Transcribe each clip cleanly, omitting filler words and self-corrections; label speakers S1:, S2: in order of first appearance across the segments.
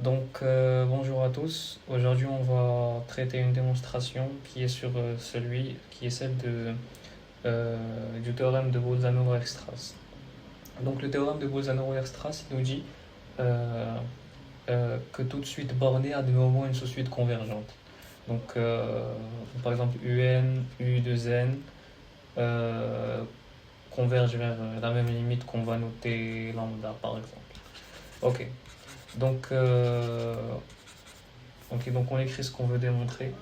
S1: Bonjour à tous. Aujourd'hui, on va traiter une démonstration qui est qui est celle du théorème de Bolzano-Weierstrass. Donc, le théorème de Bolzano-Weierstrass nous dit euh, que toute suite bornée a de moments une sous-suite convergente. Donc, par exemple, UN, U de N convergent vers la même limite qu'on va noter lambda, par exemple. Ok. Donc, euh, donc on écrit ce qu'on veut démontrer.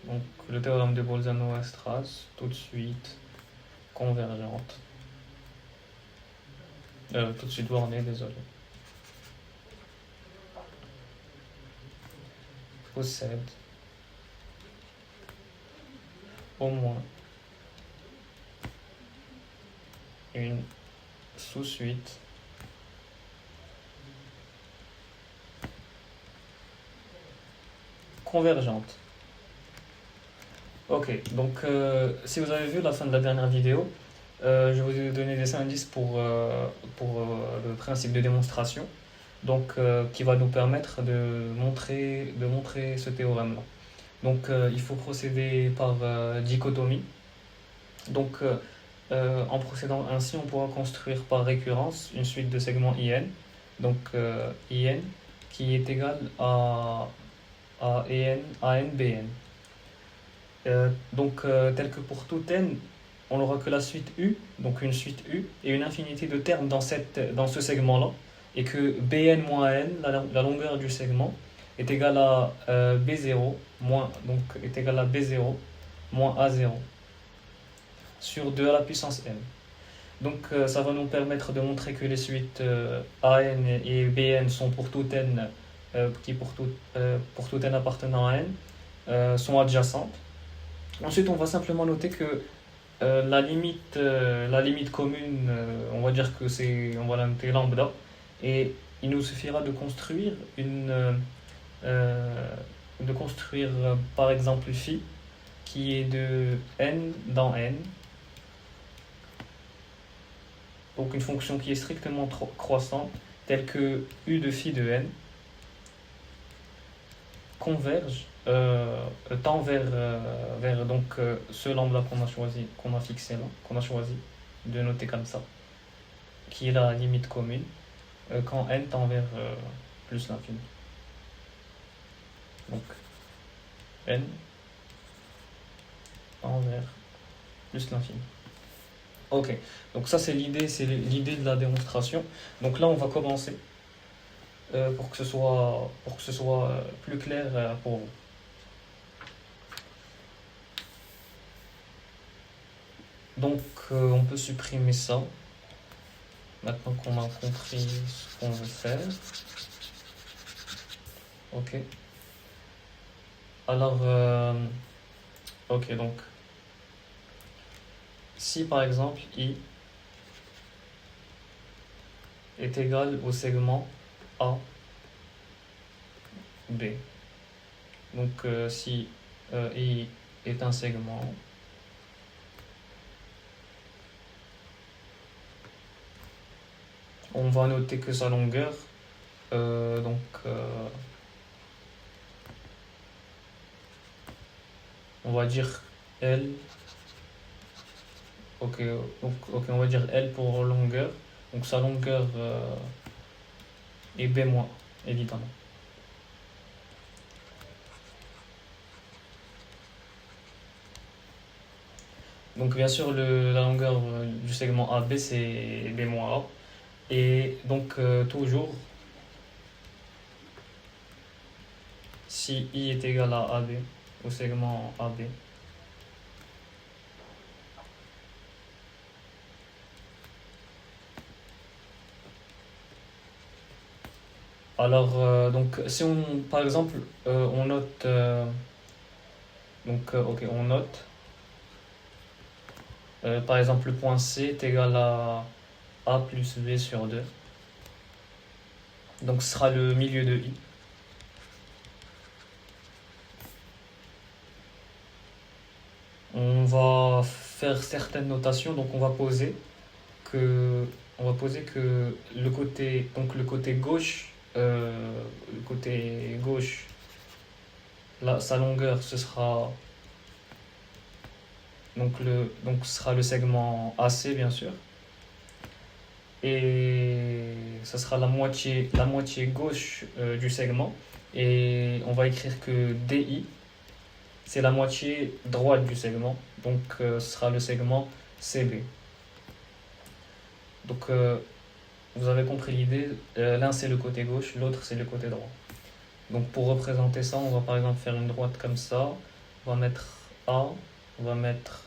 S1: Donc le théorème de Bolzano-Weierstrass, tout de suite convergente, tout de suite bornée, désolé, possède au moins une sous-suite convergente. Ok, si vous avez vu la fin de la dernière vidéo, je vous ai donné des indices pour le principe de démonstration, qui va nous permettre de montrer ce théorème-là. Il faut procéder par dichotomie. Donc, en procédant ainsi, on pourra construire par récurrence une suite de segments IN. IN qui est égal à EN, AN, BN. Tel que pour tout n, on n'aura que la suite U, donc une suite U, et une infinité de termes dans ce segment-là, et que Bn moins n, la longueur du segment, est égale à B0 est égal à B0 moins A0 sur 2 à la puissance n. Ça va nous permettre de montrer que les suites AN et BN sont pour tout n pour tout n appartenant à n sont adjacentes. Ensuite, on va simplement noter que la limite commune, on va dire que on va la noter lambda, et il nous suffira de construire par exemple phi qui est de n dans n, donc une fonction qui est strictement croissante, telle que u de phi de n converge tend vers ce lambda qu'on a fixé là, qu'on a choisi de noter comme ça, qui est la limite commune, quand n tend vers plus l'infini. Donc n tend vers plus l'infini. Ok, donc ça c'est l'idée de la démonstration. Donc là on va commencer pour que ce soit plus clair pour vous. On peut supprimer ça. Maintenant qu'on a compris ce qu'on veut faire. Ok. Alors, si par exemple I est égal au segment A, B. Si I est un segment, on va noter que sa longueur, on va dire L. On va dire L pour longueur. Donc sa longueur est B-, évidemment. Donc bien sûr, la longueur du segment AB c'est B-A. Et toujours, si I est égal à AB, au segment AB, alors, si on, par exemple, on note, on note, par exemple, le point C est égal à A plus B sur 2. Donc, ce sera le milieu de I. On va faire certaines notations, donc on va poser que le côté gauche le côté gauche, là, sa longueur, ce sera donc ce sera le segment AC, bien sûr. Et ça sera la moitié gauche du segment. Et on va écrire que DI, c'est la moitié droite du segment. Donc ce sera le segment CB. Donc vous avez compris l'idée. L'un c'est le côté gauche, l'autre c'est le côté droit. Donc pour représenter ça, on va par exemple faire une droite comme ça. On va mettre A, on va mettre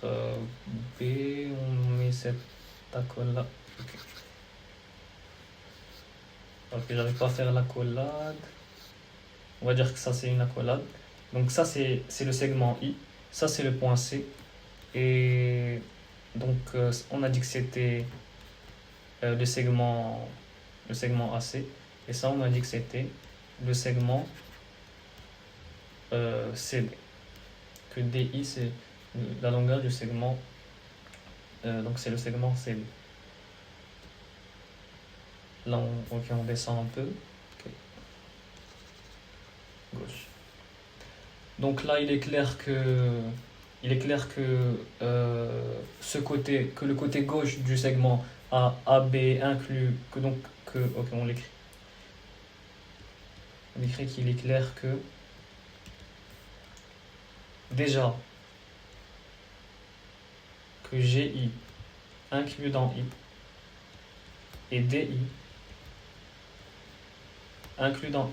S1: B, on met cette accolade. Ok. Ok, j'arrive pas à faire l'accolade. On va dire que ça c'est une accolade. Donc ça c'est le segment I, ça c'est le point C. Et donc on a dit que c'était le segment AC. Et ça on a dit que c'était le segment CB. Que DI c'est la longueur du segment. Donc c'est le segment CB. Là on descend un peu. Okay. Gauche. Donc là il est clair que le côté gauche du segment AB inclut ok, on l'écrit. On écrit qu'il est clair que déjà que GI inclus dans I et DI inclus dans I.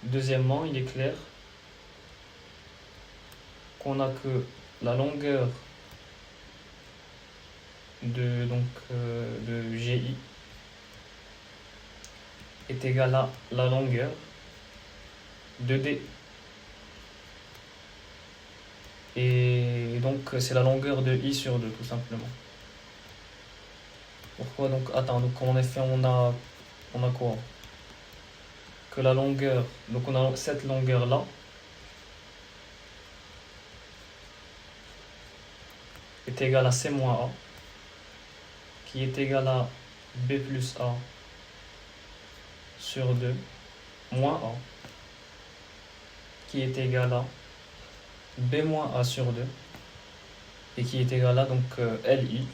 S1: Deuxièmement, il est clair qu'on a que la longueur de GI est égale à la longueur de D. Et donc c'est la longueur de I sur 2 tout simplement. Pourquoi donc? Attends, donc en effet on a quoi? Que la longueur, donc on a cette longueur là est égale à C moins A, qui est égal à B plus A sur 2 moins A, qui est égal à B moins A sur 2, et qui est égal à donc LI,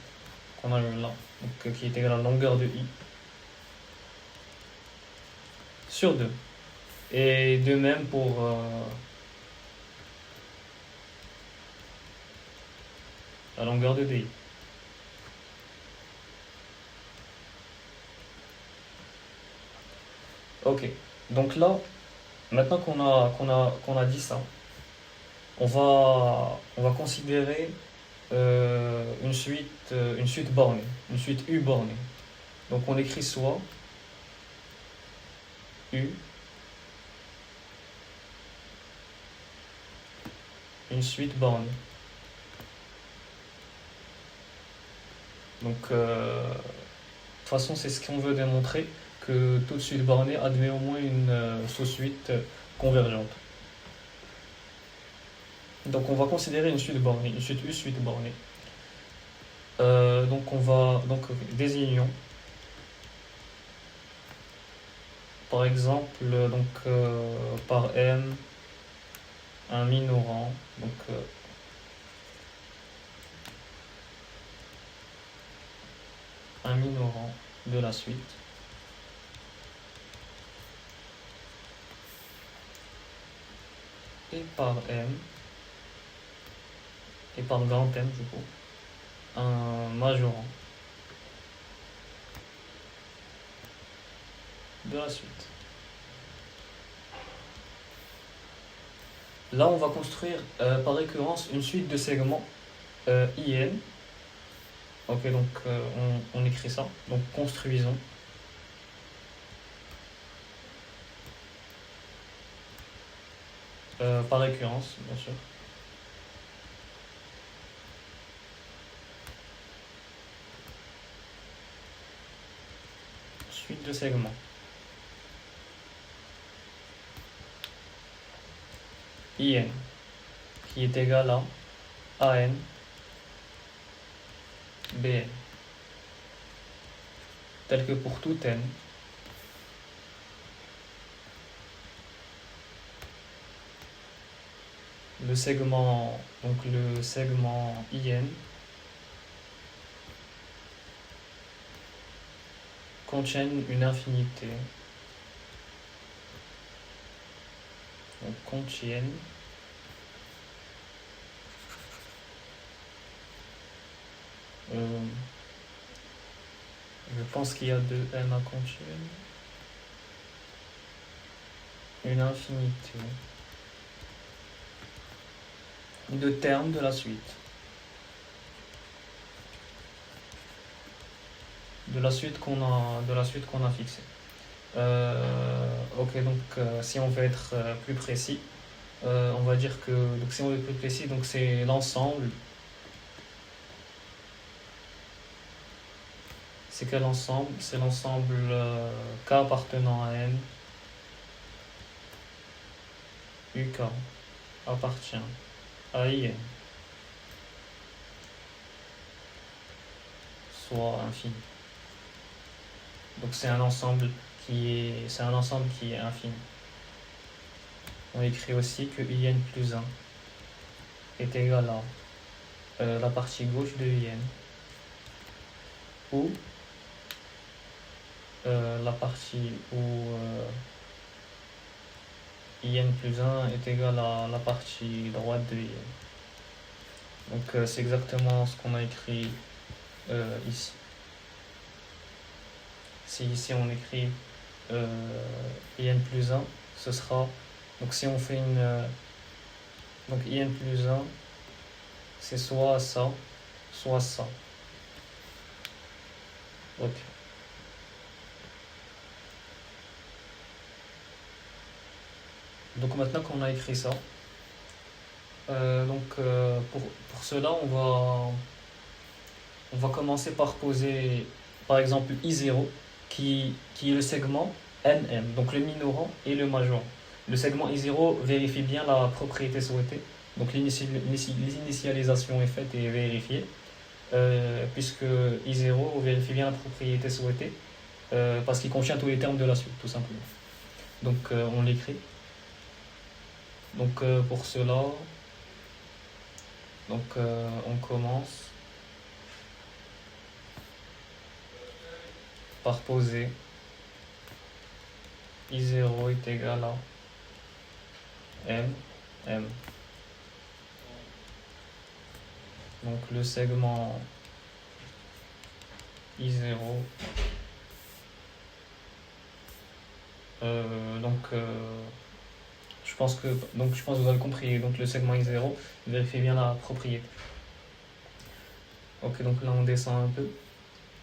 S1: qu'on a là, donc, qui est égal à la longueur de I sur 2. Et de même pour la longueur de DI. Ok, donc là, maintenant qu'on a dit ça, on va considérer une suite bornée, une suite U bornée. Donc on écrit soit U, une suite bornée. Donc de toute façon c'est ce qu'on veut démontrer, que toute suite bornée admet au moins une sous-suite convergente. Donc on va considérer une suite bornée, une suite U suite bornée. Donc désignons par exemple par M un minorant, donc un minorant de la suite et par M et par grand M du coup un majorant de la suite. Là on va construire par récurrence une suite de segments IN. Ok, donc on écrit ça, donc construisons par récurrence bien sûr. Suite de segments. IN qui est égal à AN BN. tel que pour tout n, le segment IN contiennent une infinité, donc contiennent je pense qu'il y a deux M à contiennent une infinité de termes de la suite. De la suite qu'on a fixée. Ok, donc si on veut être plus précis, on va dire que donc si on veut être plus précis, donc c'est l'ensemble. C'est quel ensemble? C'est l'ensemble K appartenant à N. UK appartient à IN, soit infini. Donc c'est un ensemble qui est infini. On écrit aussi que IN plus 1 est égal à la partie gauche de IN ou la partie où IN plus 1 est égal à la partie droite de IN. Donc c'est exactement ce qu'on a écrit ici. Si ici on écrit IN plus 1, ce sera... Donc si on fait donc IN plus 1, c'est soit ça, soit ça. Ok. Donc maintenant qu'on a écrit ça, pour cela, on va commencer par poser, par exemple, I0, qui est le segment NM, donc le minorant et le majorant. Le segment I0 vérifie bien la propriété souhaitée, donc l'initialisation est faite et vérifiée, puisque I0 vérifie bien la propriété souhaitée, parce qu'il contient tous les termes de la suite, tout simplement. Donc on l'écrit. Donc pour cela, on commence par poser I0 est égal à M. Donc le segment I0, je pense que vous avez compris. Donc le segment I0 vérifie bien la propriété. Ok, donc là on descend un peu.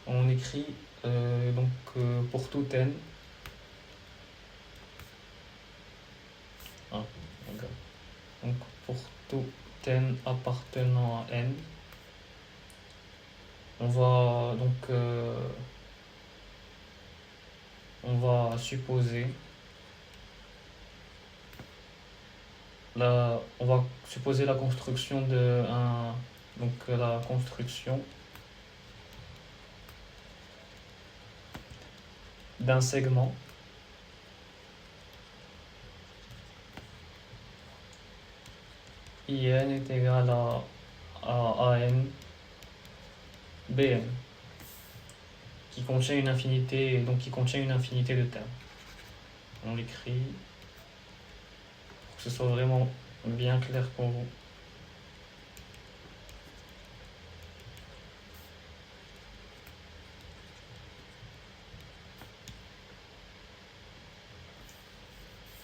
S1: On écrit pour tout n. Donc pour tout n appartenant à n, on va supposer la construction la construction d'un segment IN est égal à AN BN qui contient une infinité de termes. On l'écrit pour que ce soit vraiment bien clair pour vous.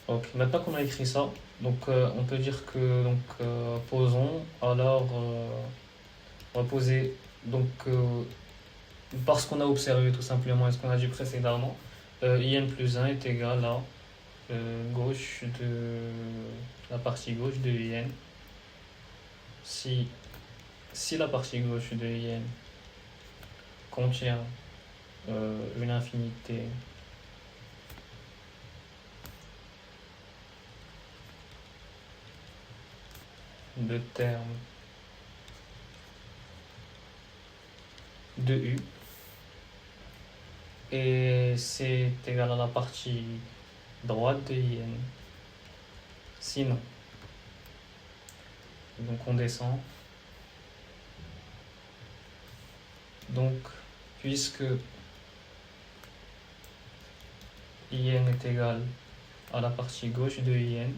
S1: Ok, maintenant qu'on a écrit ça, on peut dire que posons. Alors on va poser parce qu'on a observé tout simplement et ce qu'on a dit précédemment, IN plus 1 est égal à la partie gauche de IN. Si la partie gauche de IN contient une infinité de termes de U, et c'est égal à la partie droite de IN. Sinon, donc on descend. Donc, puisque IN est égal à la partie gauche de IN,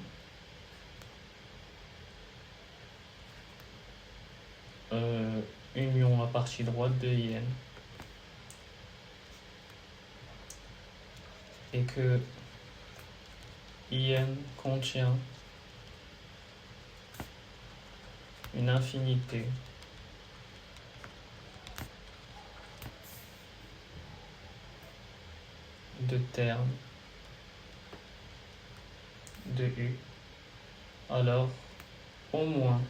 S1: union la partie droite de IN, et que IN contient une infinité de termes de U, alors au moins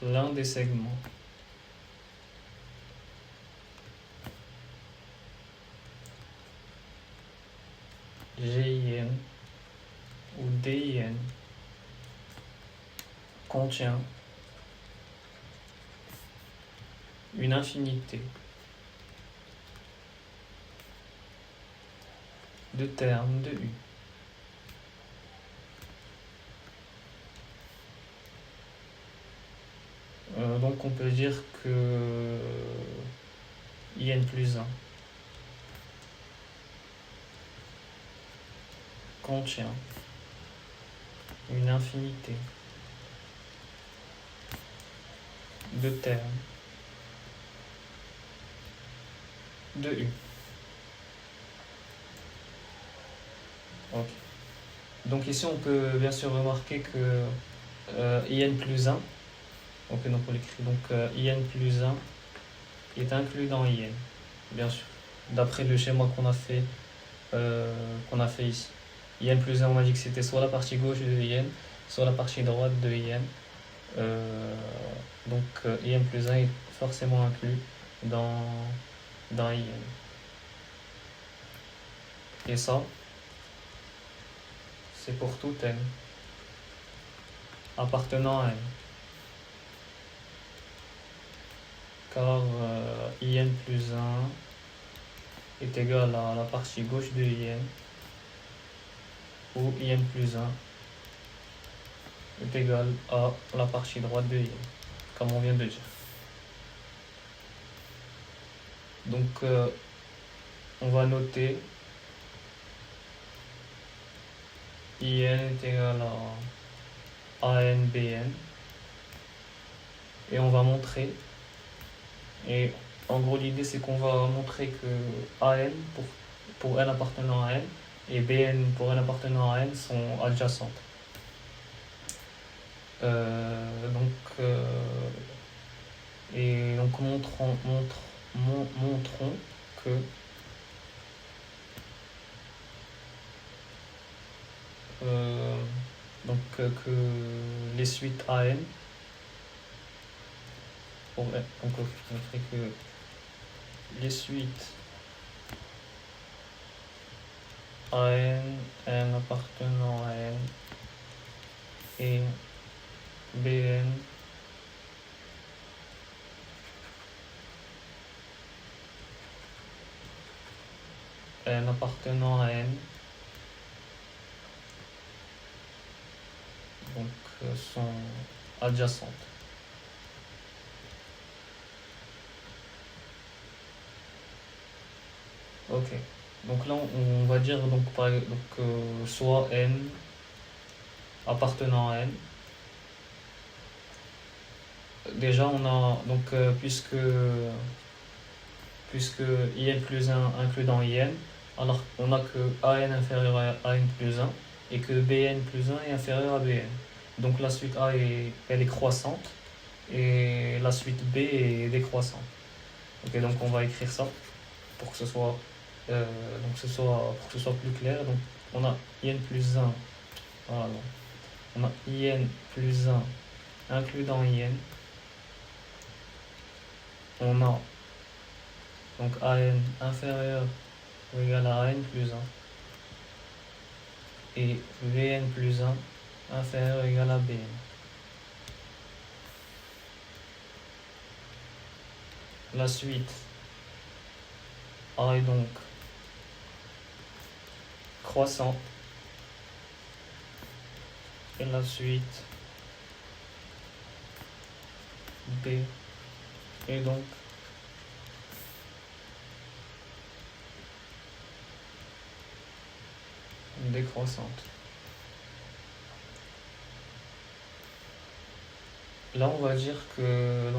S1: l'un des segments GIN ou DIN contient une infinité de termes de U. Donc on peut dire que IN plus 1 contient une infinité de termes de U. Ok. Donc ici on peut bien sûr remarquer que IN plus 1, donc on l'écrit, donc IN plus 1 est inclus dans IN, bien sûr, d'après le schéma qu'on a fait ici. IN plus 1, on a dit que c'était soit la partie gauche de IN, soit la partie droite de IN. Donc IN plus 1 est forcément inclus dans IN. Et ça, c'est pour tout n appartenant à n. Car IN plus 1 est égal à la partie gauche de IN, où IN plus 1 est égal à la partie droite de IN, comme on vient de dire. Donc on va noter IN est égal à AN BN, et on va montrer, et en gros l'idée c'est qu'on va montrer que AN pour N appartenant à N et BN pour N appartenant à N sont adjacentes. Et donc montrons que que les suites AN, donc on ferait que les suites AN, N appartenant à N et BN N appartenant à N donc sont adjacentes. Ok, donc là on va dire donc, soit N appartenant à N. Déjà on a donc puisque IN plus 1 inclus dans IN, alors on a que AN inférieur à AN plus 1 et que BN plus 1 est inférieur à BN. Donc la suite A elle est croissante et la suite B est décroissante. Ok, donc on va écrire ça pour que ce soit plus clair. Donc on a IN plus 1, voilà, on a IN plus 1 inclus dans IN. On a donc AN inférieur ou égal à AN plus 1 et VN plus 1 inférieur ou égal à BN. La suite A est donc croissante et la suite B est donc décroissante. Là, on va dire que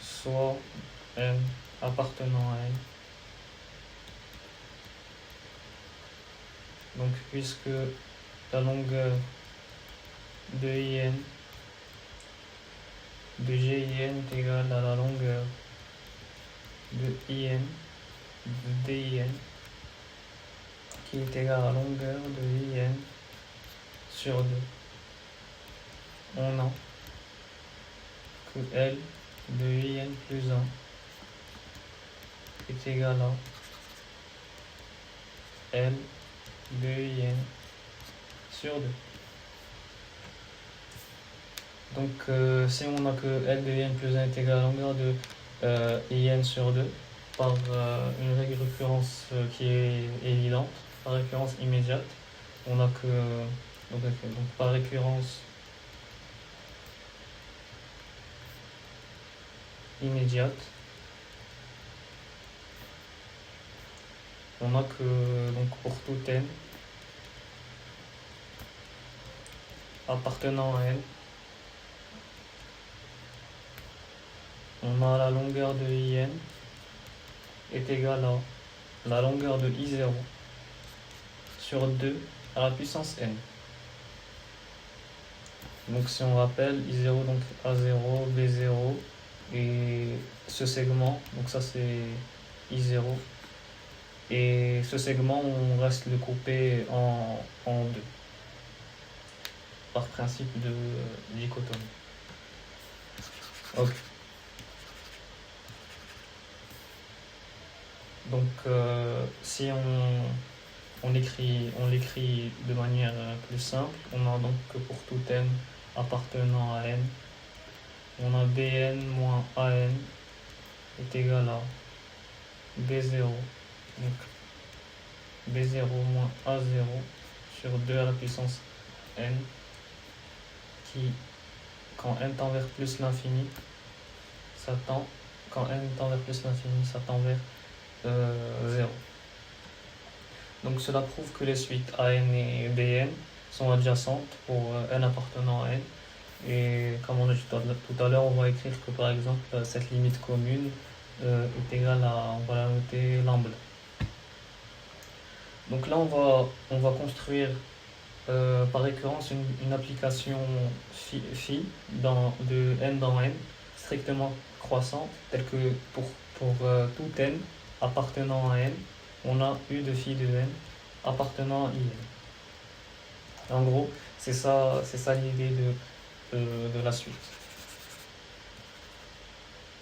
S1: soit n appartenant à n, donc puisque la longueur de IN de GIN est égale à la longueur de IN de DIN qui est égale à la longueur de IN sur 2. On a que L de IN plus 1 est égal à L de IN sur 2. Donc si on a que L de IN plus 1 est égal à la longueur de IN sur 2 par une récurrence qui est évidente, par récurrence immédiate, on a que donc par récurrence immédiate, on a que donc pour tout n appartenant à n, on a la longueur de IN est égale à la longueur de I0 sur 2 à la puissance n. Donc si on rappelle, I0 donc A0, B0 et ce segment, donc ça c'est I0, et ce segment on reste le couper en 2 par principe de dichotomie. Ok. Donc si on l'écrit de manière plus simple, on a donc que pour tout n appartenant à n, on a Bn moins An est égal à B0, donc B0 moins A0 sur 2 à la puissance n, qui, quand n tend vers plus l'infini, quand n tend vers plus l'infini, ça tend vers 0. Donc cela prouve que les suites AN et BN sont adjacentes pour n appartenant à n. Et comme on a dit tout à l'heure, on va écrire que par exemple cette limite commune est égale à, on va la noter lambda. Donc là on va construire par récurrence une application phi de n dans n strictement croissante, telle que pour tout n appartenant à n, on a u de phi de n appartenant à in. En gros, c'est ça l'idée de la suite.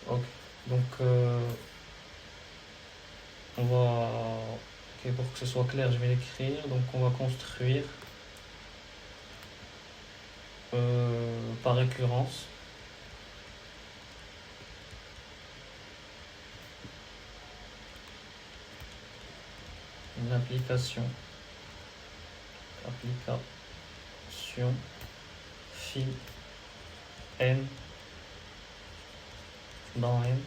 S1: Ok, donc on va, pour que ce soit clair, je vais l'écrire. Donc on va construire par récurrence une application phi n dans n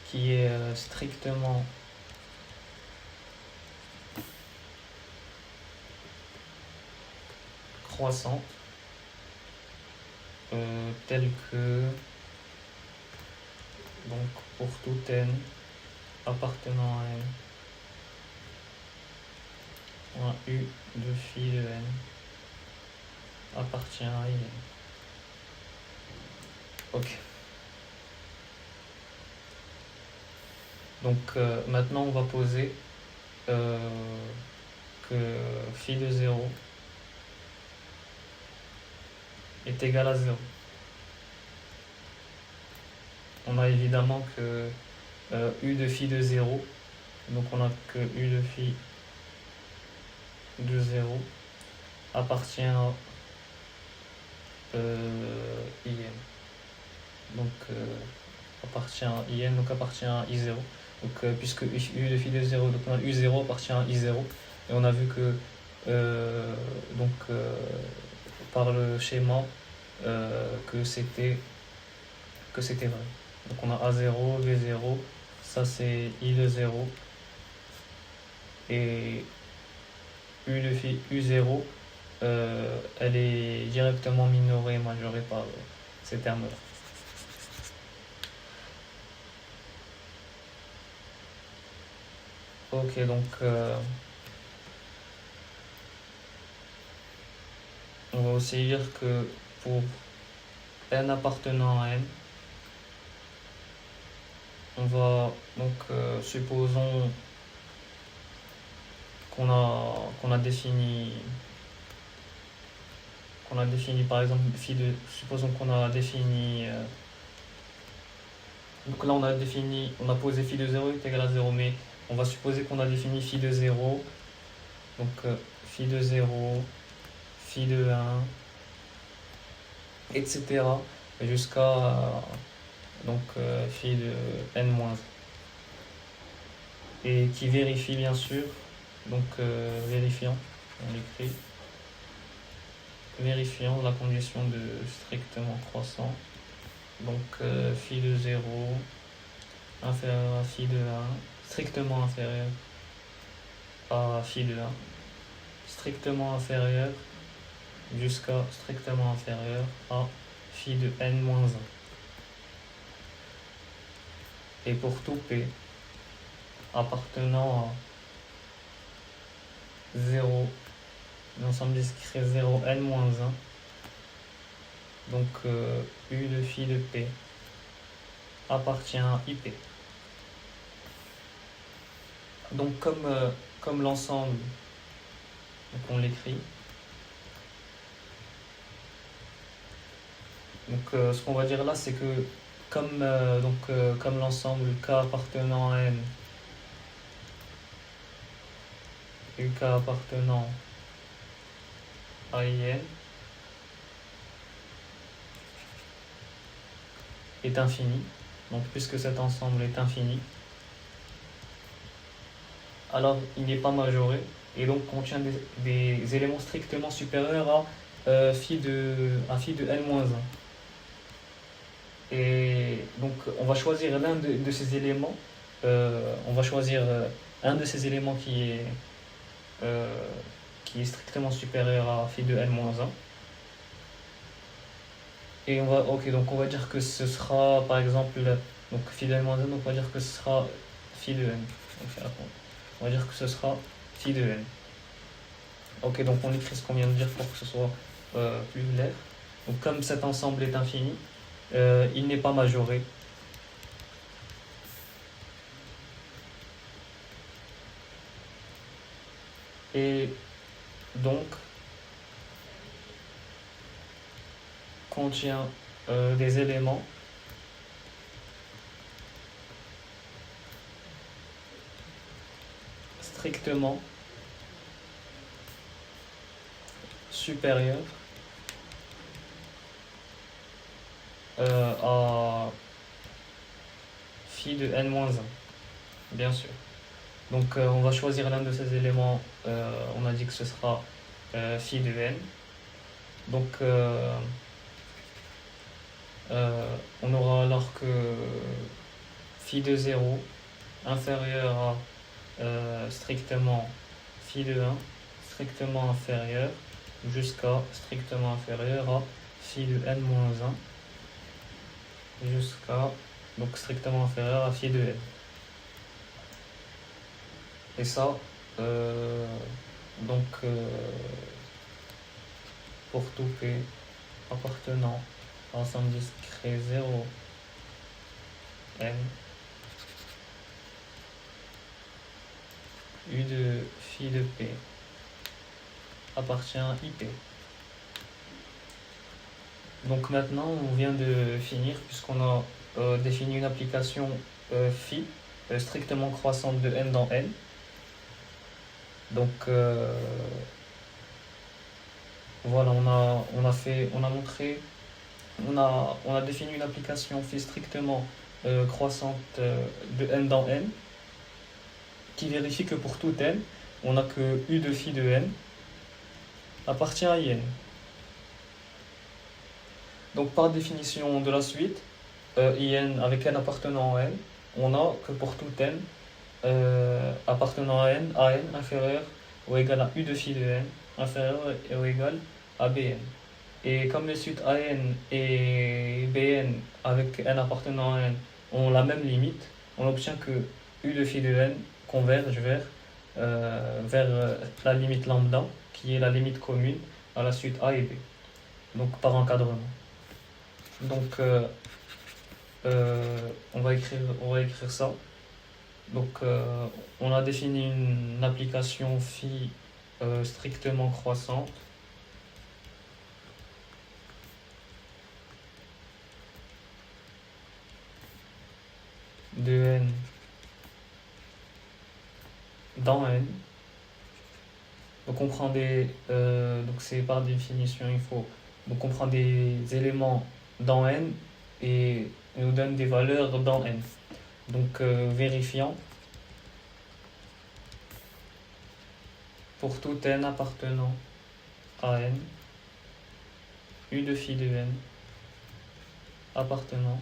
S1: qui est strictement croissante, telle que donc pour tout n appartenant à n, on a u de phi de n appartient à in. Ok. Donc maintenant on va poser que phi de 0 est égal à 0. On a évidemment que u de phi de 0, donc on a que u de phi de 0 appartient à in. Donc appartient à IN, donc appartient à I0. Donc, puisque U de phi de 0, donc on a U0 appartient à I0. Et on a vu que, donc, par le schéma, que c'était vrai. Donc on a A0, V0, ça c'est I de 0. Et U de phi U0, elle est directement minorée et majorée par ces termes-là. Ok, donc on va aussi dire que pour n appartenant à n, on va donc supposons qu'on a défini par exemple supposons qu'on a défini donc là on a posé phi de 0 est égal à 0, mais on va supposer qu'on a défini phi de 0, donc phi de 0, phi de 1, etc. jusqu'à donc phi de n-1. Et qui vérifie bien sûr, donc vérifiant, on l'écrit, vérifiant la condition de strictement croissant, donc phi de 0 inférieur à phi de 1, strictement inférieur à phi de 1, strictement inférieur jusqu'à strictement inférieur à phi de n-1. Et pour tout P appartenant à 0, l'ensemble discret 0 n-1, donc U de phi de P appartient à IP. Donc comme l'ensemble, donc on l'écrit. Donc ce qu'on va dire là, c'est que comme l'ensemble K appartenant à N, UK appartenant à IN est infini, donc puisque cet ensemble est infini, alors il n'est pas majoré et donc contient des éléments strictement supérieurs à phi de n-1. Et donc on va choisir l'un de ces éléments, on va choisir un de ces éléments qui est strictement supérieur à phi de n-1. Et donc on va dire que ce sera par exemple, donc phi de n-1, donc on va dire que ce sera phi de n. On va dire que ce sera phi de n. Ok, donc on écrit ce qu'on vient de dire pour que ce soit plus clair. Donc comme cet ensemble est infini, il n'est pas majoré. Et donc contient des éléments strictement supérieurs à phi de n-1, bien sûr. Donc on va choisir l'un de ces éléments, on a dit que ce sera phi de n. Donc on aura alors que phi de 0 inférieur à strictement phi de 1, strictement inférieur jusqu'à strictement inférieur à phi de n-1 jusqu'à donc strictement inférieur à phi de n. Et ça, donc pour tout P appartenant à l'ensemble discret 0 n, U de phi de P appartient à IP. Donc maintenant on vient de finir puisqu'on a défini une application phi strictement croissante de n dans n. Donc voilà, on a défini une application phi strictement croissante de n dans n, qui vérifie que pour tout n, on n'a que u de phi de n appartient à in. Donc par définition de la suite, in avec n appartenant à n, on a que pour tout n appartenant à n inférieur ou égal à u de phi de n inférieur ou égal à bn. Et comme les suites an et bn avec n appartenant à n ont la même limite, on obtient que u de phi de n converge vers la limite lambda, qui est la limite commune à la suite a et b, donc par encadrement. Donc on va écrire ça. Donc on a défini une application phi strictement croissante de n dans n. Donc on prend donc c'est par définition donc on prend des éléments dans n et nous donne des valeurs dans n. Donc vérifiant pour tout n appartenant à n, u de phi de n appartenant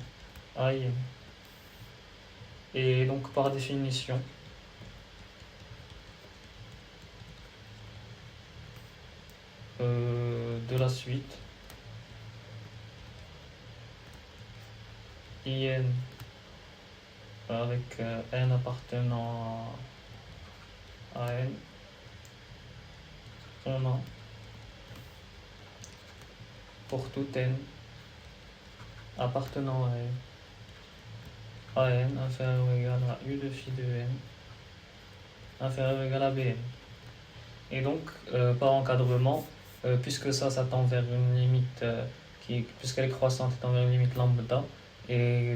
S1: à in. Et donc par définition, de la suite, in avec n appartenant à n, on a pour tout n appartenant à n inférieur ou égal à u de phi de n inférieur ou égal à bn. Et donc par encadrement, puisque ça tend vers une limite puisqu'elle est croissante étant vers une limite lambda, et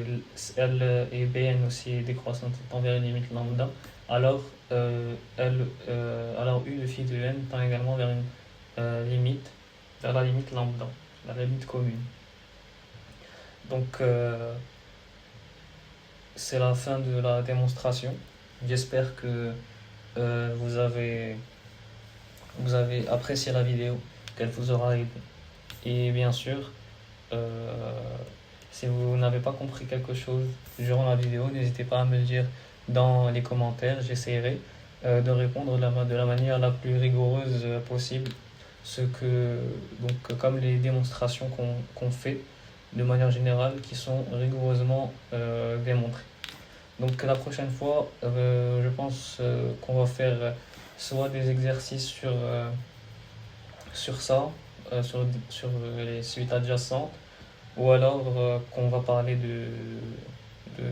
S1: L et Bn aussi est décroissante étant vers une limite lambda, alors alors U de phi de n tend également vers une limite, vers la limite lambda, la limite commune. Donc c'est la fin de la démonstration. J'espère que vous avez apprécié la vidéo, qu'elle vous aura aidé. Et bien sûr, si vous n'avez pas compris quelque chose durant la vidéo, n'hésitez pas à me le dire dans les commentaires. J'essaierai de répondre de la manière la plus rigoureuse possible. Donc, comme les démonstrations qu'on fait de manière générale, qui sont rigoureusement démontrées. Donc la prochaine fois, je pense qu'on va faire soit des exercices sur ça, sur les suites adjacentes, ou alors qu'on va parler de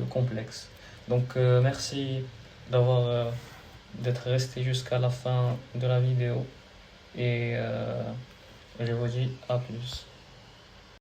S1: complexes. Donc merci d'être resté jusqu'à la fin de la vidéo, et je vous dis à plus.